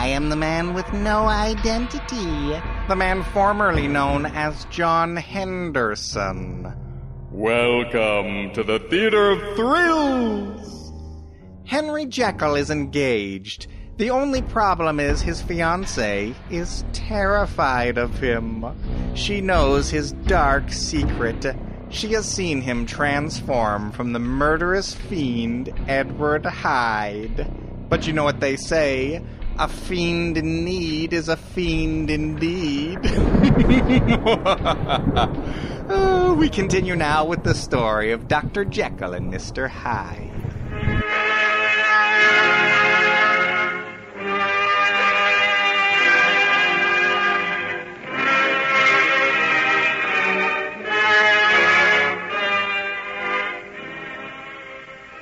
I am the man with no identity. The man formerly known as John Henderson. Welcome to the Theater of Thrills! Henry Jekyll is engaged. The only problem is his fiancée is terrified of him. She knows his dark secret. She has seen him transform from the murderous fiend Edward Hyde. But you know what they say? A fiend in need is a fiend indeed. We continue now with the story of Dr. Jekyll and Mr. Hyde.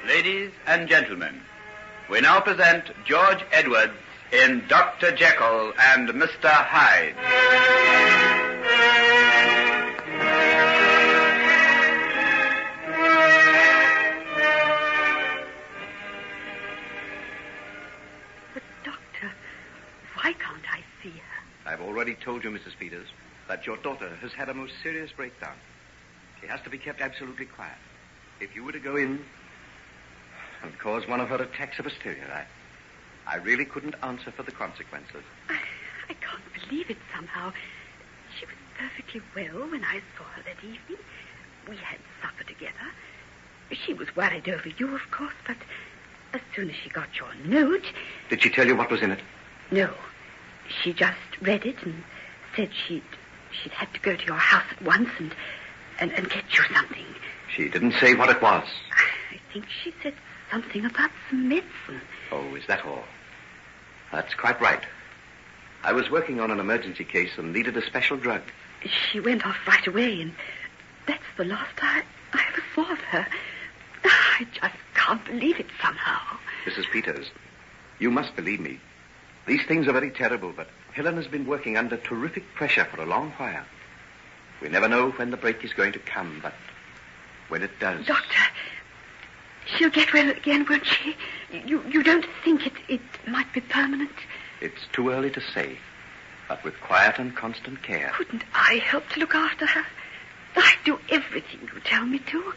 Ladies and gentlemen, we now present George Edwards in Dr. Jekyll and Mr. Hyde. But, Doctor, why can't I see her? I've already told you, Mrs. Peters, that your daughter has had a most serious breakdown. She has to be kept absolutely quiet. If you were to go in and cause one of her attacks of hysteria, I really couldn't answer for the consequences. I can't believe it somehow. She was perfectly well when I saw her that evening. We had supper together. She was worried over you, of course, but as soon as she got your note... Did she tell you what was in it? No. She just read it and said she'd had to go to your house at once and get you something. She didn't say what it was. I think she said something about some medicine. Oh, is that all? That's quite right. I was working on an emergency case and needed a special drug. She went off right away, and that's the last I ever saw of her. I just can't believe it somehow. Mrs. Peters, you must believe me. These things are very terrible, but Helen has been working under terrific pressure for a long while. We never know when the break is going to come, but when it does... Doctor, she'll get well again, won't she? You don't think it might be permanent? It's too early to say, but with quiet and constant care. Couldn't I help to look after her? I'd do everything you tell me to.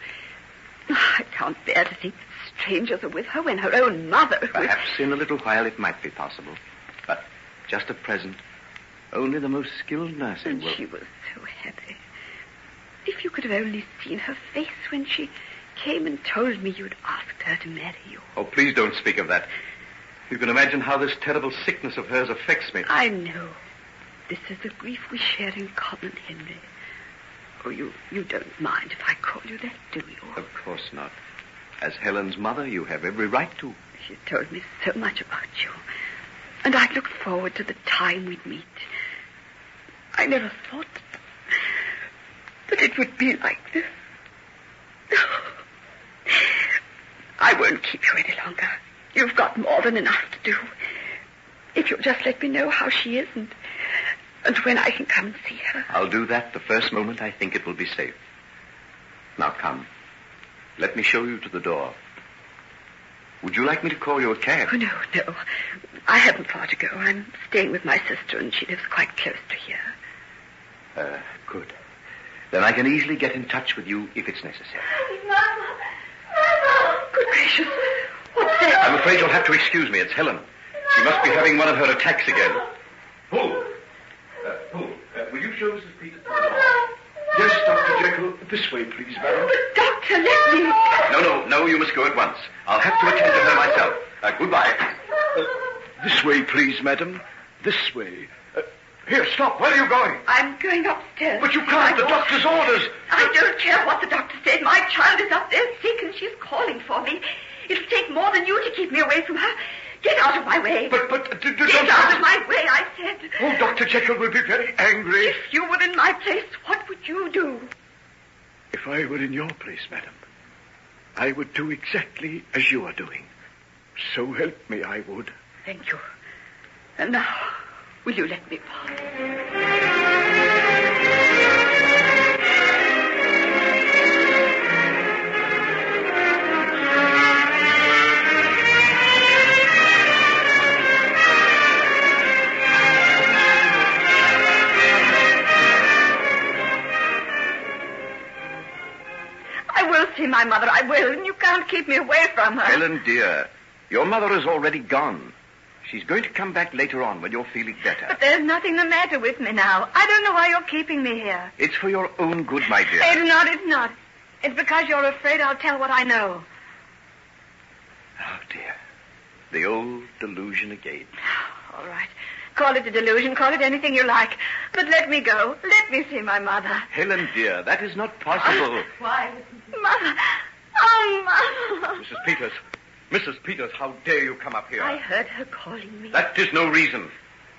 I can't bear to think that strangers are with her when her own mother... Perhaps in a little while it might be possible, but just at present, only the most skilled nursing will... And she was so happy. If you could have only seen her face when she came and told me you'd asked her to marry you. Oh, please don't speak of that. You can imagine how this terrible sickness of hers affects me. I know. This is the grief we share in common, Henry. Oh, you don't mind if I call you that, do you? Of course not. As Helen's mother, you have every right to. She told me so much about you. And I looked forward to the time we'd meet. I never thought that it would be like this. I won't keep you any longer. You've got more than enough to do. If you'll just let me know how she is and when I can come and see her. I'll do that the first moment I think it will be safe. Now come. Let me show you to the door. Would you like me to call you a cab? Oh, no. I haven't far to go. I'm staying with my sister, and she lives quite close to here. Good. Then I can easily get in touch with you if it's necessary. Mama! Good gracious. What's that? I'm afraid you'll have to excuse me. It's Helen. She must be having one of her attacks again. Who? Will you show Mrs. Peters to the door? Yes, Dr. Jekyll. This way, please, madam. But, Doctor, let me... No, you must go at once. I'll have to attend to her myself. Goodbye. This way, please, madam. This way. Here, stop. Where are you going? I'm going upstairs. But you can't. The doctor's orders. I don't care what the doctor said. My child is up there sick and she's calling for me. It'll take more than you to keep me away from her. Get out of my way. But Get out of my way, I said. Oh, Dr. Jekyll will be very angry. If you were in my place, what would you do? If I were in your place, madam, I would do exactly as you are doing. So help me, I would. Thank you. And now, will you let me pass? I will see my mother. I will. And you can't keep me away from her. Helen, dear, your mother is already gone. She's going to come back later on when you're feeling better. But there's nothing the matter with me now. I don't know why you're keeping me here. It's for your own good, my dear. It's not. It's because you're afraid I'll tell what I know. Oh, dear. The old delusion again. All right. Call it a delusion. Call it anything you like. But let me go. Let me see my mother. Helen, dear, that is not possible. Why? Mother. Oh, Mother. Mrs. Peters, how dare you come up here? I heard her calling me. That is no reason.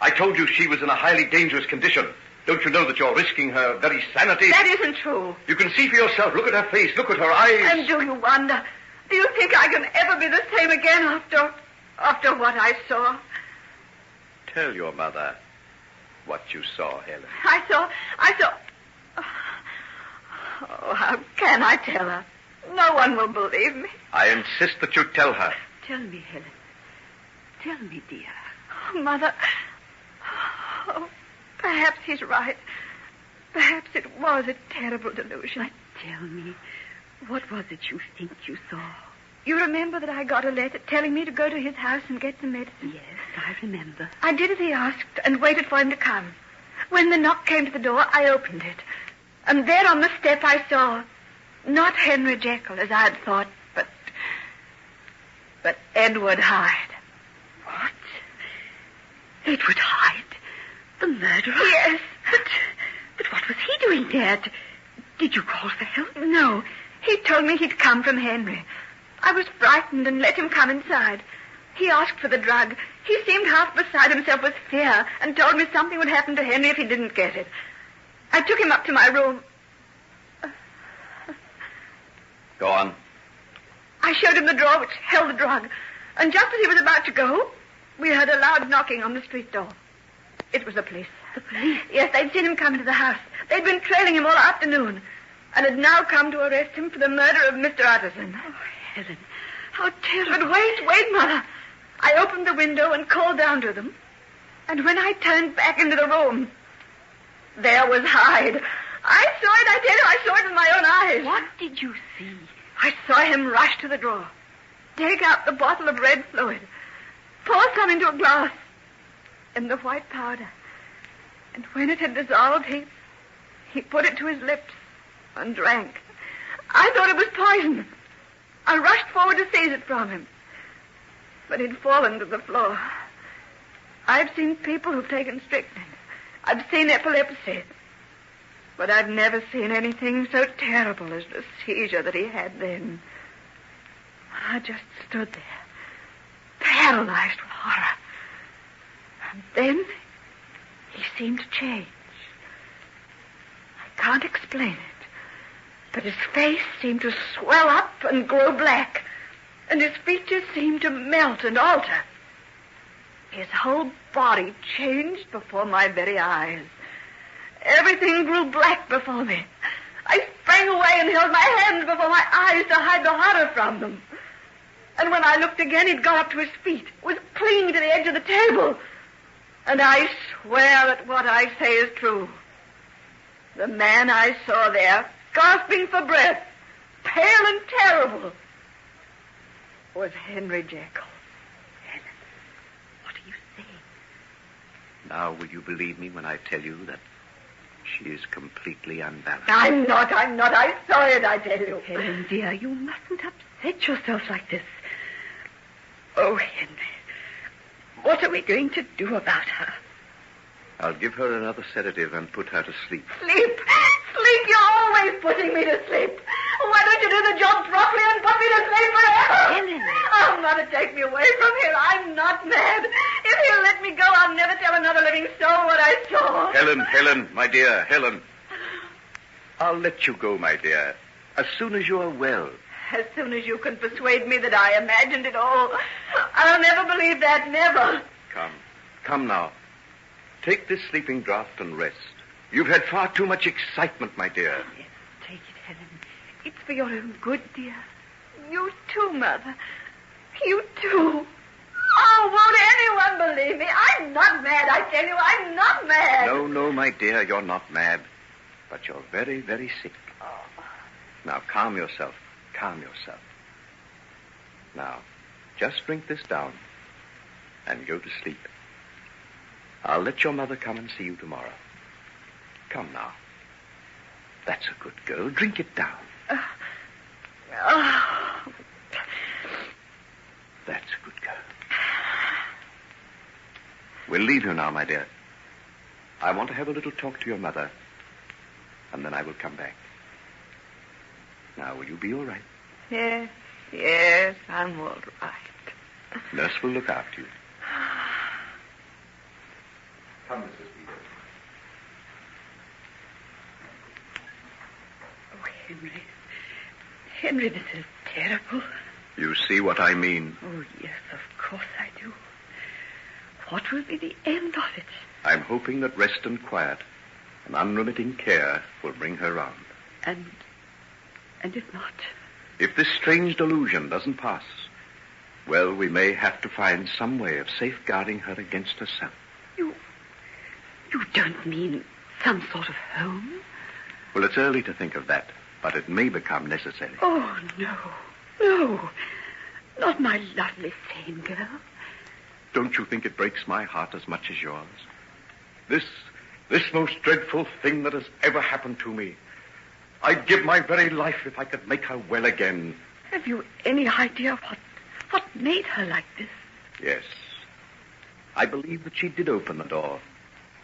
I told you she was in a highly dangerous condition. Don't you know that you're risking her very sanity? That isn't true. You can see for yourself. Look at her face. Look at her eyes. And do you wonder? Do you think I can ever be the same again after what I saw? Tell your mother what you saw, Helen. I saw... Oh, how can I tell her? No one will believe me. I insist that you tell her. Tell me, Helen. Tell me, dear. Oh, Mother. Oh, perhaps he's right. Perhaps it was a terrible delusion. But tell me, what was it you think you saw? You remember that I got a letter telling me to go to his house and get some medicine? Yes, I remember. I did as he asked and waited for him to come. When the knock came to the door, I opened it. And there on the step I saw, not Henry Jekyll, as I had thought, but Edward Hyde. What? Edward Hyde? The murderer? Yes. But what was he doing there? Did you call for help? No. He told me he'd come from Henry. I was frightened and let him come inside. He asked for the drug. He seemed half beside himself with fear and told me something would happen to Henry if he didn't get it. I took him up to my room. Go on. I showed him the drawer which held the drug. And just as he was about to go, we heard a loud knocking on the street door. It was the police. The police? Yes, they'd seen him come into the house. They'd been trailing him all afternoon and had now come to arrest him for the murder of Mr. Utterson. Oh, Helen, how terrible. But wait, Mother. I opened the window and called down to them. And when I turned back into the room, there was Hyde. I saw it, I tell you. I saw it with my own eyes. What did you see? I saw him rush to the drawer, take out the bottle of red fluid, pour some into a glass, and the white powder. And when it had dissolved, he put it to his lips and drank. I thought it was poison. I rushed forward to seize it from him, but he'd fallen to the floor. I've seen people who've taken strychnine. I've seen epilepsy. But I've never seen anything so terrible as the seizure that he had then. I just stood there, paralyzed with horror. And then he seemed to change. I can't explain it, but his face seemed to swell up and grow black, and his features seemed to melt and alter. His whole body changed before my very eyes. Everything grew black before me. I sprang away and held my hands before my eyes to hide the horror from them. And when I looked again, he'd got up to his feet, was clinging to the edge of the table. And I swear that what I say is true. The man I saw there, gasping for breath, pale and terrible, was Henry Jekyll. Helen, what are you saying? Now, will you believe me when I tell you that she is completely unbalanced? I'm not. I saw it, I tell you. Helen, dear, you mustn't upset yourself like this. Oh, Henry, what are we going to do about her? I'll give her another sedative and put her to sleep. Sleep? Sleep? You're always putting me to sleep. Why don't you do the job properly and put me to sleep forever? Helen. Oh, Mother, take me away from here. I'm not mad. If he'll let me go, I'll never tell another living soul what I saw. Helen, my dear, Helen. I'll let you go, my dear, as soon as you are well. As soon as you can persuade me that I imagined it all. I'll never believe that, never. Come now. Take this sleeping draught and rest. You've had far too much excitement, my dear. Yes, take it, Helen. It's for your own good, dear. You too, Mother. You too. Oh, won't anyone believe me? I'm not mad, I tell you. I'm not mad. No, my dear, you're not mad. But you're very, very sick. Oh. Now, calm yourself. Calm yourself. Now, just drink this down and go to sleep. I'll let your mother come and see you tomorrow. Come now. That's a good girl. Drink it down. That's a good girl. We'll leave you now, my dear. I want to have a little talk to your mother, and then I will come back. Now, will you be all right? Yes, I'm all right. Nurse will look after you. Come, Mrs. Peters. Oh, Henry, this is terrible. You see what I mean? Oh, yes, of course I do. What will be the end of it? I'm hoping that rest and quiet and unremitting care will bring her round. And if not? If this strange delusion doesn't pass, well, we may have to find some way of safeguarding her against herself. You don't mean some sort of home? Well, it's early to think of that, but it may become necessary. Oh, no. Not my lovely, sane girl. Don't you think it breaks my heart as much as yours? This most dreadful thing that has ever happened to me. I'd give my very life if I could make her well again. Have you any idea what made her like this? Yes. I believe that she did open the door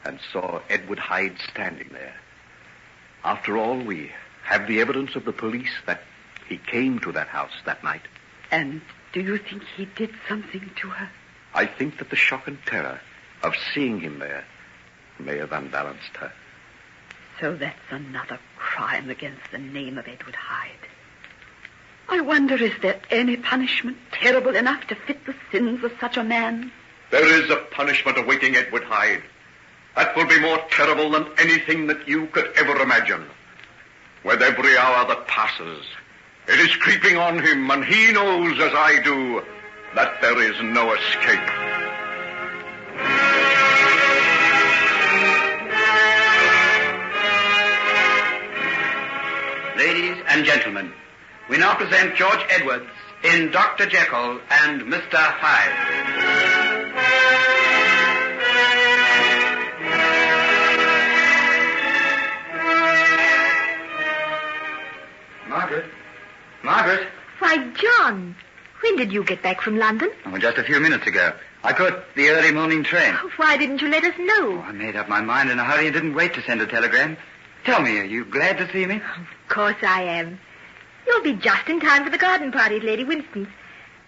and saw Edward Hyde standing there. After all, we have the evidence of the police that he came to that house that night. And do you think he did something to her? I think that the shock and terror of seeing him there may have unbalanced her. So that's another crime against the name of Edward Hyde. I wonder, is there any punishment terrible enough to fit the sins of such a man? There is a punishment awaiting Edward Hyde. That will be more terrible than anything that you could ever imagine. With every hour that passes, it is creeping on him, and he knows, as I do, that there is no escape. Ladies and gentlemen, we now present George Edwards in Dr. Jekyll and Mr. Hyde. Margaret? Why, John, when did you get back from London? Oh, just a few minutes ago. I caught the early morning train. Why didn't you let us know? I made up my mind in a hurry and didn't wait to send a telegram. Tell me, are you glad to see me? Of course I am. You'll be just in time for the garden party at Lady Winston's.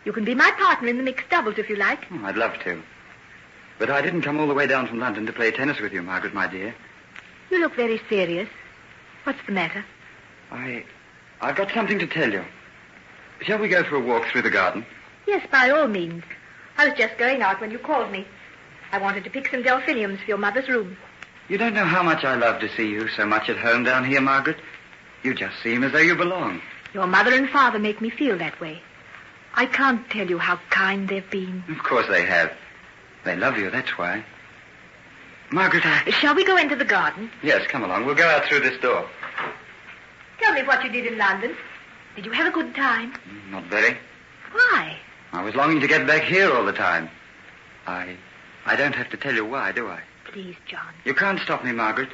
You can be my partner in the mixed doubles if you like. Oh, I'd love to. But I didn't come all the way down from London to play tennis with you, Margaret, my dear. You look very serious. What's the matter? I've got something to tell you. Shall we go for a walk through the garden? Yes, by all means. I was just going out when you called me. I wanted to pick some delphiniums for your mother's room. You don't know how much I love to see you so much at home down here, Margaret. You just seem as though you belong. Your mother and father make me feel that way. I can't tell you how kind they've been. Of course they have. They love you, that's why. Margaret, Shall we go into the garden? Yes, come along. We'll go out through this door. Tell me what you did in London. Did you have a good time? Not very. Why? I was longing to get back here all the time. I don't have to tell you why, do I? Please, John. You can't stop me, Margaret.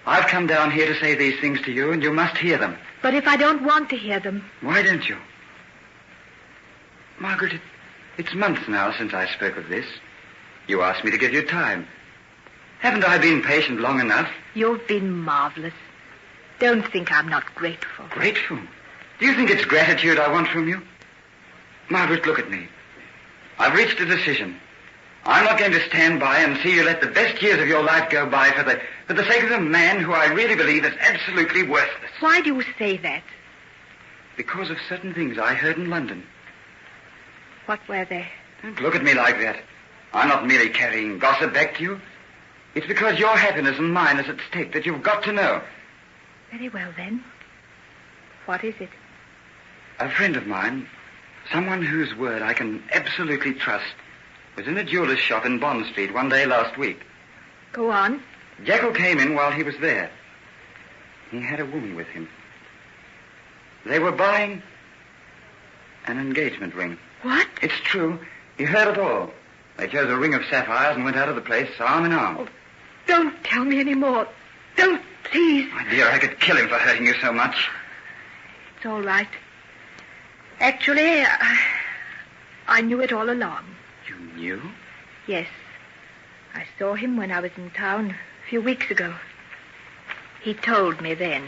I've come down here to say these things to you, and you must hear them. But if I don't want to hear them? Why don't you? Margaret, it's months now since I spoke of this. You asked me to give you time. Haven't I been patient long enough? You've been marvelous. Don't think I'm not grateful. Grateful? Do you think it's gratitude I want from you? Margaret, look at me. I've reached a decision. I'm not going to stand by and see you let the best years of your life go by for the sake of a man who I really believe is absolutely worthless. Why do you say that? Because of certain things I heard in London. What were they? Don't look at me like that. I'm not merely carrying gossip back to you. It's because your happiness and mine is at stake that you've got to know. Very well, then. What is it? A friend of mine, someone whose word I can absolutely trust, was in a jeweler's shop in Bond Street one day last week. Go on. Jekyll came in while he was there. He had a woman with him. They were buying an engagement ring. What? It's true. You heard it all. They chose a ring of sapphires and went out of the place arm in arm. Oh, don't tell me any more. Don't, please. My dear, I could kill him for hurting you so much. It's all right. Actually, I knew it all along. You knew? Yes. I saw him when I was in town a few weeks ago. He told me then.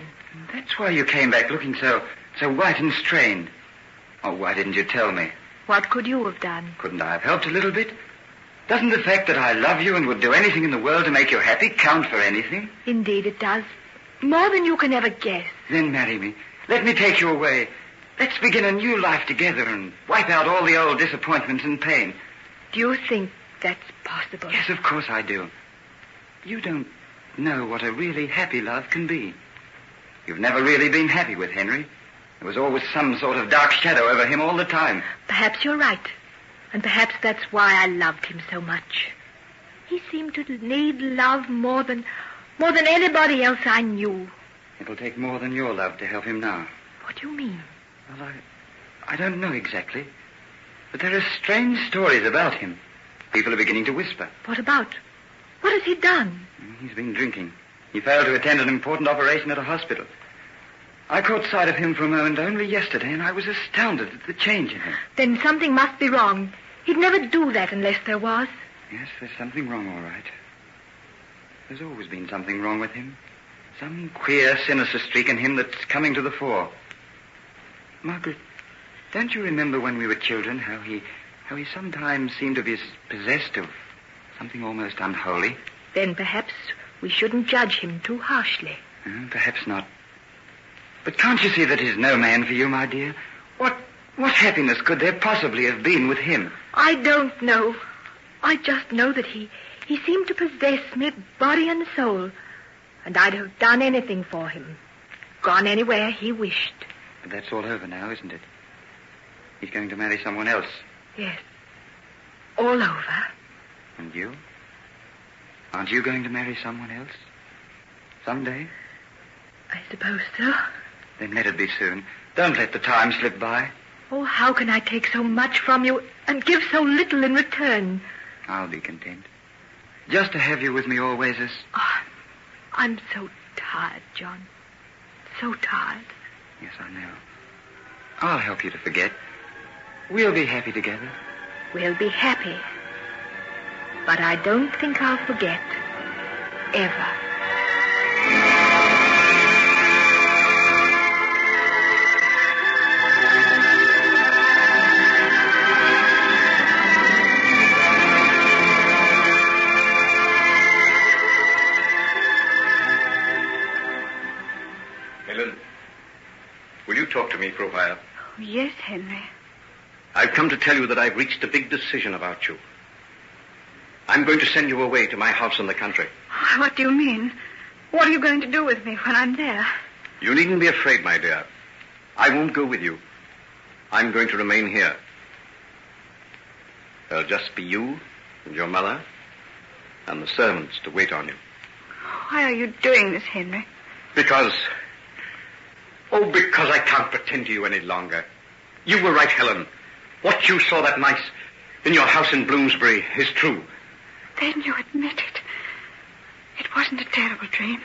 That's why you came back looking so white and strained. Oh, why didn't you tell me? What could you have done? Couldn't I have helped a little bit? Doesn't the fact that I love you and would do anything in the world to make you happy count for anything? Indeed it does. More than you can ever guess. Then marry me. Let me take you away. Let's begin a new life together and wipe out all the old disappointments and pain. Do you think that's possible? Yes, of course I do. You don't know what a really happy love can be. You've never really been happy with Henry. There was always some sort of dark shadow over him all the time. Perhaps you're right. And perhaps that's why I loved him so much. He seemed to need love more than anybody else I knew. It'll take more than your love to help him now. What do you mean? Well, I don't know exactly. But there are strange stories about him. People are beginning to whisper. What about? What has he done? He's been drinking. He failed to attend an important operation at a hospital. I caught sight of him for a moment only yesterday, and I was astounded at the change in him. Then something must be wrong. He'd never do that unless there was. Yes, there's something wrong, all right. There's always been something wrong with him. Some queer, sinister streak in him that's coming to the fore. Margaret, don't you remember when we were children how he sometimes seemed to be possessed of something almost unholy? Then perhaps we shouldn't judge him too harshly. Perhaps not. But can't you see that he's no man for you, my dear? What happiness could there possibly have been with him? I don't know. I just know that he seemed to possess me body and soul. And I'd have done anything for him. Gone anywhere he wished. But that's all over now, isn't it? He's going to marry someone else. Yes. All over. And you? Aren't you going to marry someone else? Someday? I suppose so. Then let it be soon. Don't let the time slip by. Oh, how can I take so much from you and give so little in return? I'll be content. Just to have you with me always as... Oh, I'm so tired, John. So tired. Yes, I know. I'll help you to forget. We'll be happy together. We'll be happy. But I don't think I'll forget. Ever. Helen, will you talk to me for a while? Oh, yes, Henry. I've come to tell you that I've reached a big decision about you. I'm going to send you away to my house in the country. What do you mean? What are you going to do with me when I'm there? You needn't be afraid, my dear. I won't go with you. I'm going to remain here. There'll just be you and your mother and the servants to wait on you. Why are you doing this, Henry? Because I can't pretend to you any longer. You were right, Helen. What you saw that night in your house in Bloomsbury is true. Then you admit it. It wasn't a terrible dream.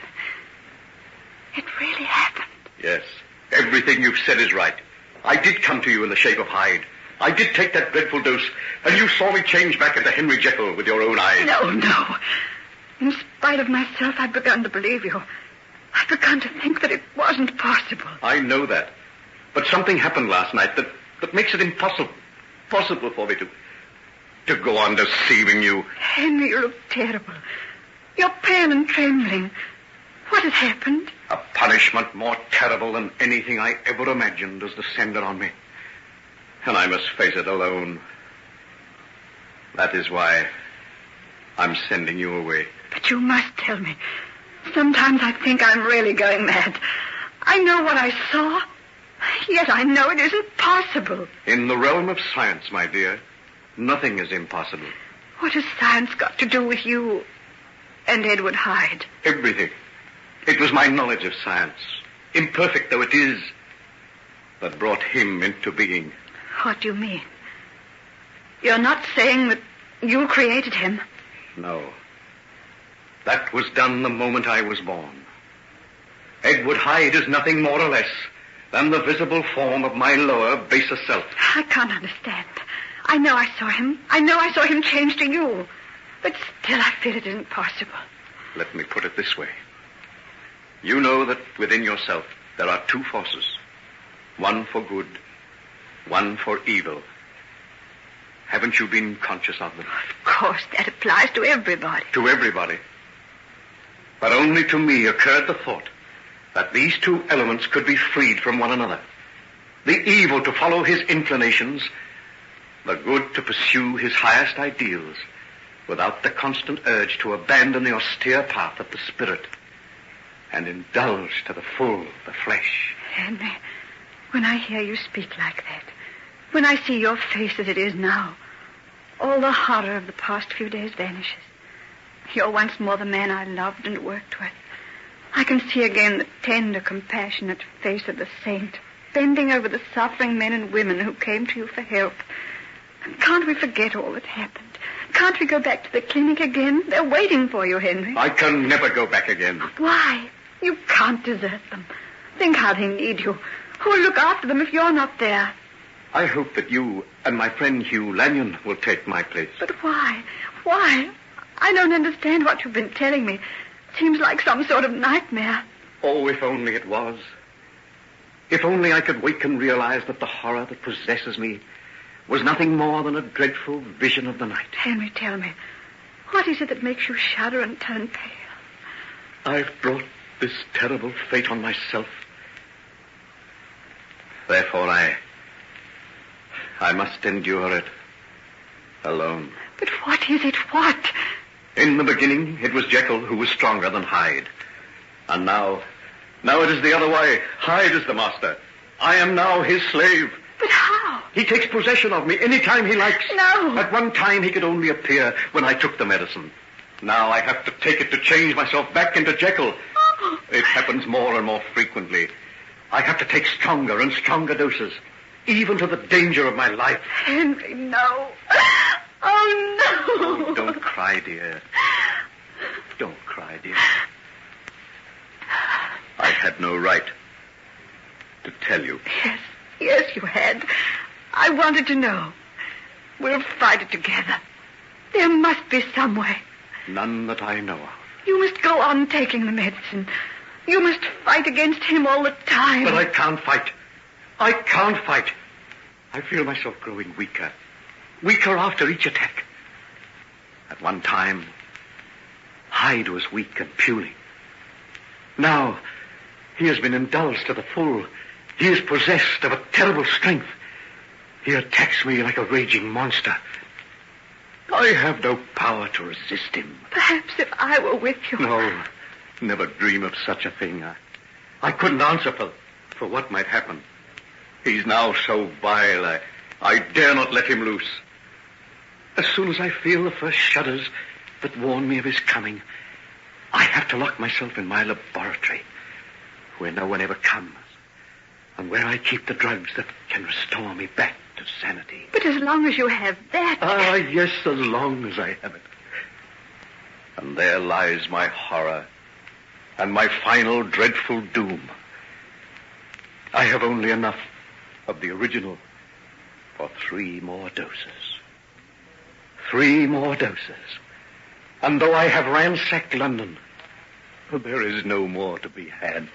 It really happened. Yes, everything you've said is right. I did come to you in the shape of Hyde. I did take that dreadful dose, and you saw me change back into Henry Jekyll with your own eyes. No. In spite of myself, I've begun to believe you. I've begun to think that it wasn't possible. I know that. But something happened last night that makes it impossible for me to go on deceiving you. Henry, you look terrible. You're pale and trembling. What has happened? A punishment more terrible than anything I ever imagined has descended on me. And I must face it alone. That is why I'm sending you away. But you must tell me. Sometimes I think I'm really going mad. I know what I saw. Yet I know it isn't possible. In the realm of science, my dear, nothing is impossible. What has science got to do with you and Edward Hyde? Everything. It was my knowledge of science, imperfect though it is, that brought him into being. What do you mean? You're not saying that you created him? No. That was done the moment I was born. Edward Hyde is nothing more or less than the visible form of my lower, baser self. I can't understand. I know I saw him. I know I saw him change to you. But still, I feel it isn't possible. Let me put it this way. You know that within yourself there are two forces. One for good, one for evil. Haven't you been conscious of them? Of course, that applies to everybody. To everybody. But only to me occurred the thought that these two elements could be freed from one another. The evil to follow his inclinations, the good to pursue his highest ideals, without the constant urge to abandon the austere path of the spirit and indulge to the full the flesh. Henry, when I hear you speak like that, when I see your face as it is now, all the horror of the past few days vanishes. You're once more the man I loved and worked with. I can see again the tender, compassionate face of the saint, bending over the suffering men and women who came to you for help. Can't we forget all that happened? Can't we go back to the clinic again? They're waiting for you, Henry. I can never go back again. Why? You can't desert them. Think how they need you. Who'll look after them if you're not there? I hope that you and my friend Hugh Lanyon will take my place. But why? Why? I don't understand what you've been telling me. Seems like some sort of nightmare. Oh, if only it was. If only I could wake and realize that the horror that possesses me was nothing more than a dreadful vision of the night. Henry, tell me, what is it that makes you shudder and turn pale? I've brought this terrible fate on myself. Therefore, I must endure it alone. But what is it? What? In the beginning, it was Jekyll who was stronger than Hyde. And now it is the other way. Hyde is the master. I am now his slave. But how? He takes possession of me any time he likes. No. At one time, he could only appear when I took the medicine. Now I have to take it to change myself back into Jekyll. Oh. It happens more and more frequently. I have to take stronger and stronger doses, even to the danger of my life. Henry, no. Oh, no. Oh, don't cry, dear. Don't cry, dear. I had no right to tell you. Yes, you had. I wanted to know. We'll fight it together. There must be some way. None that I know of. You must go on taking the medicine. You must fight against him all the time. But I can't fight. I can't fight. I feel myself growing weaker. Weaker after each attack. At one time, Hyde was weak and puling. Now, he has been indulged to the full. He is possessed of a terrible strength. He attacks me like a raging monster. I have no power to resist him. Perhaps if I were with you. No, never dream of such a thing. I couldn't answer for what might happen. He's now so vile, I dare not let him loose. As soon as I feel the first shudders that warn me of his coming, I have to lock myself in my laboratory, where no one ever comes, and where I keep the drugs that can restore me back to sanity. But as long as you have that... Ah, yes, as long as I have it. And there lies my horror and my final dreadful doom. I have only enough of the original for 3 more doses. 3 more doses. And though I have ransacked London, there is no more to be had.